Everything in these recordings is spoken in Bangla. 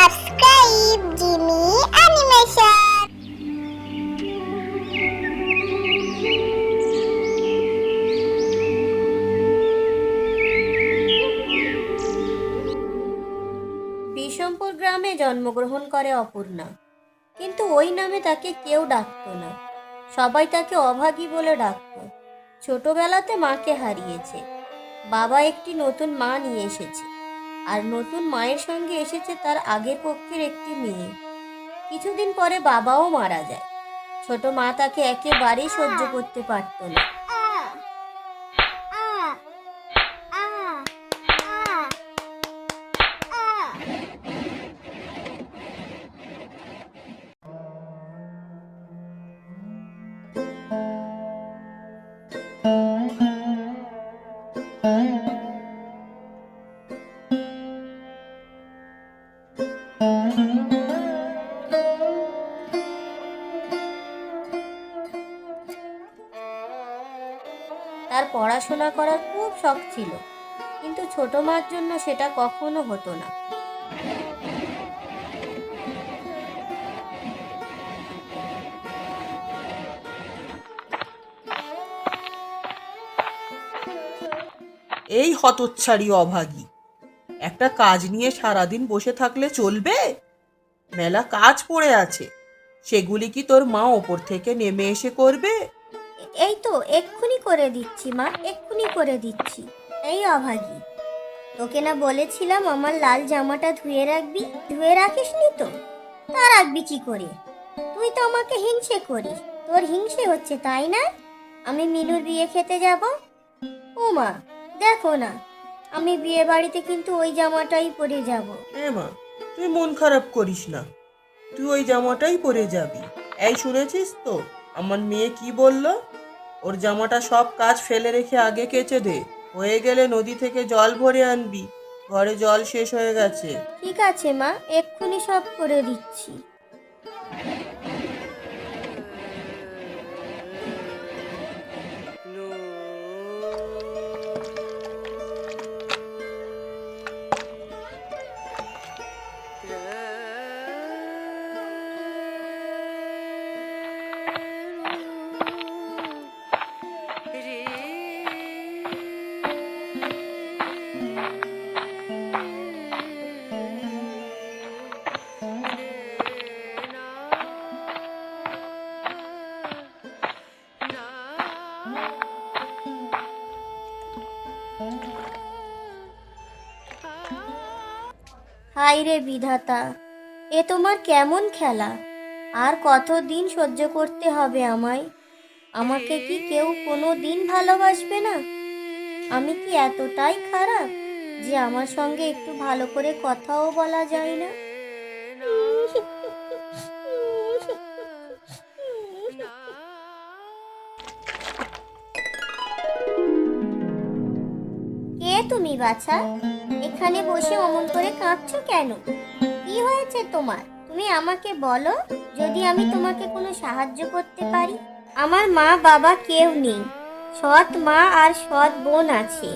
Subscribe Jimmy animation. বিষমপুর গ্রামে জন্মগ্রহণ করে অপূর্ণা, কিন্তু ওই নামে তাকে কেউ ডাকতো না। সবাই তাকে অভাগী বলে ডাকত। ছোটবেলাতে মাকে হারিয়েছে। বাবা একটি নতুন মা নিয়ে এসেছে, আর নতুন মায়ের সঙ্গে এসেছে তার আগের পক্ষের একটি মেয়ে। কিছুদিন পরে বাবাও মারা যায়। ছোট মা তাকে একেবারেই সহ্য করতে পারত না। তার পড়াশোনা করার খুব শখ ছিল, কিন্তু ছোট মার জন্য সেটা কখনো হতো না। এই হতচ্ছাড়ি অভাগী, একটা কাজ নিয়ে সারাদিন বসে থাকলে চলবে? মেলা কাজ পড়ে আছে, সেগুলি কি তোর মা ওপর থেকে নেমে এসে করবে? এই তো এক্ষুনি করে দিচ্ছি মা, এক্ষুনি করে দিচ্ছি। এই অভাগী, তোকে না বলেছিলাম আমার লাল জামাটা ধুয়ে রাখবি? ধুয়ে রাখিসনি তো? তা রাখবি কি করে? তুই তো আমাকে হিংসে করিস। তোর হিংসে হচ্ছে তাই না? আমি মিনুর বিয়ে খেতে যাব। ও মা, দেখো না, আমি বিয়ে বাড়িতে কিন্তু ওই জামাটাই পরে যাব। মা, তুই মন খারাপ করিস না, তুই ওই জামাটাই পরে যাবি। এই শুনেছিস তো আমার মেয়ে কি বলল? ওর জামাটা সব কাজ ফেলে রেখে আগে কেচে দে, হয়ে গেলে নদী থেকে জল ভরে আনবি, ঘরে জল শেষ হয়ে গেছে। ঠিক আছে মা, এক্ষুনি সব করে দিচ্ছি। হায় রে বিধাতা, এ তোমার কেমন খেলা? আর কতদিন সহ্য করতে হবে আমায়? আমাকে কি কেউ কোনো দিন ভালোবাসবে না? আমি কি এতটাই খারাপ যে আমার সঙ্গে একটু ভালো করে কথাও বলা যায় না? কে তুমি বাছা? এখানে বসে অমন করে কাঁদছো কেন? কি হয়েছে তোমার? তুমি আমাকে বলো, যদি আমি তোমাকে কোনো সাহায্য করতে পারি। আমার মা বাবা কেউ নেই। সৎ মা আর সৎ বোন আছে,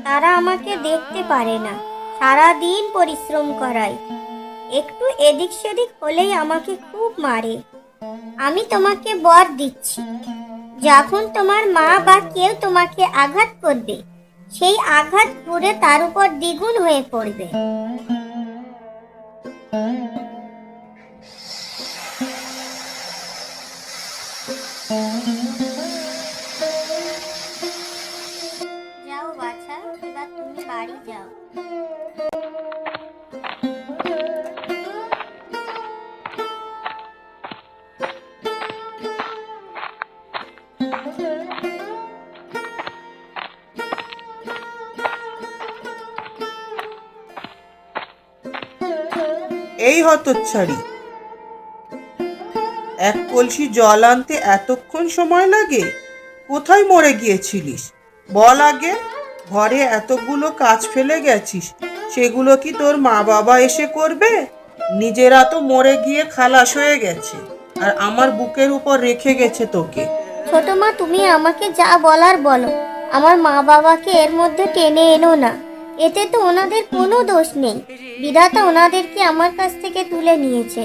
তারা আমাকে দেখতে পারে না, সারা দিন পরিশ্রম করায়। একটু এদিক সেদিক হলেই আমাকে খুব মারে। আমি তোমাকে বর দিচ্ছি, যখন তোমার মা বা কেউ তোমাকে আঘাত করবে, সেই আঘাত ঘুরে তার উপর দ্বিগুণ হয়ে পড়বে। যাও বাছা, এবার তুমি বাড়ি যাও। এই হতচ্ছাড়ি, এক কলসি জল আনতে এতক্ষণ সময় লাগে? কোথায় মরে গিয়েছিলিস বল আগে? ঘরে এতগুলো কাজ ফেলে গেছিস, সেগুলো কি তোর মা বাবা এসে করবে? নিজেরা তো মরে গিয়ে খালাস হয়ে গেছে, আর আমার বুকের উপর রেখে গেছে তোকে। ছোট মা, তুমি আমাকে যা বলার বলো, আমার মা বাবাকে এর মধ্যে টেনে এনো না। এতে তো ওনাদের কোনো দোষ নেই, বিধাতা ওনাদেরকে আমার কাছ থেকে তুলে নিয়েছে।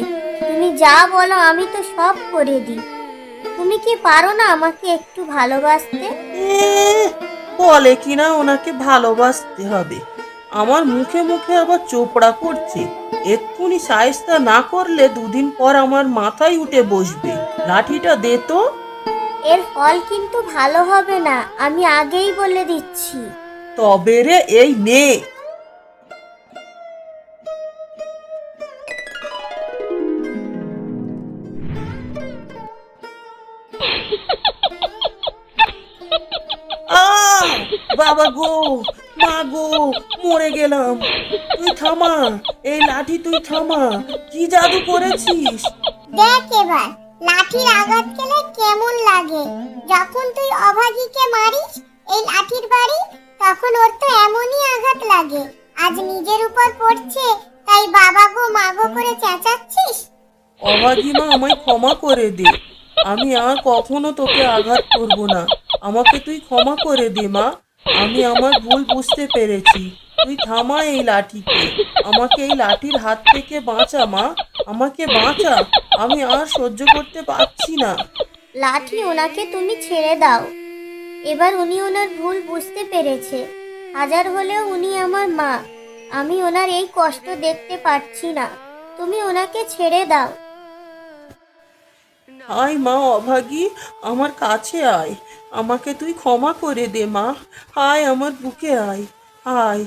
তুমি যা বলো আমি তো সব করে দিই। তুমি কি পারো না আমাকে একটু ভালোবাসতে? বলে কিনা ওনাকে ভালোবাসতে হবে, আমার মুখে মুখে আবার চোপড়া করছে। এক্ষুনি সায়স্তা না করলে দুদিন পর আমার মাথায় উঠে বসবে। লাঠিটা দে তো। এর ফল কিন্তু ভালো হবে না, আমি আগেই বলে দিচ্ছি। তবে রে, এই নে। আহ! বাবা গো, মা গো, মরে গেলাম। তুই থামা, এই লাঠি তুই থামা। কি জাদু করেছিস? দেখ এবার লাঠির আঘাত খেলে কেমন লাগে। যখন তুই অভাগীকে মারিস এই লাঠির বাড়ি, তখন ওর তো এমনই আঘাত লাগে। আজ নিজের উপর পড়ছে, তাই বাবা গো মা গো করে চেঁচাচ্ছিস। অভাগী মা, আমায় ক্ষমা করে দে। আমি আর কখনো তোকে আঘাত করব না। আমাকে তুই ক্ষমা করে দে মা। আমি আমার ভুল বুঝতে পেরেছি। তুই থামা এই লাঠিকে। আমাকে এই লাঠির হাত থেকে বাঁচা মা। আমাকে বাঁচা। আমি আর সহ্য করতে পারছি না। লাঠি, ওনাকে তুমি ছেড়ে দাও। এবার উনি ওনার ভুল বুঝতে পেরেছে। হাজার হলেও উনি আমার মা, আমি ওনার এই কষ্ট দেখতে পারছি না। তুমি ওনাকে ছেড়ে দাও। আয় মা অভাগী, আমার কাছে আয়। আমাকে তুই ক্ষমা করে দে মা। আয় আমার বুকে আয়। আয়।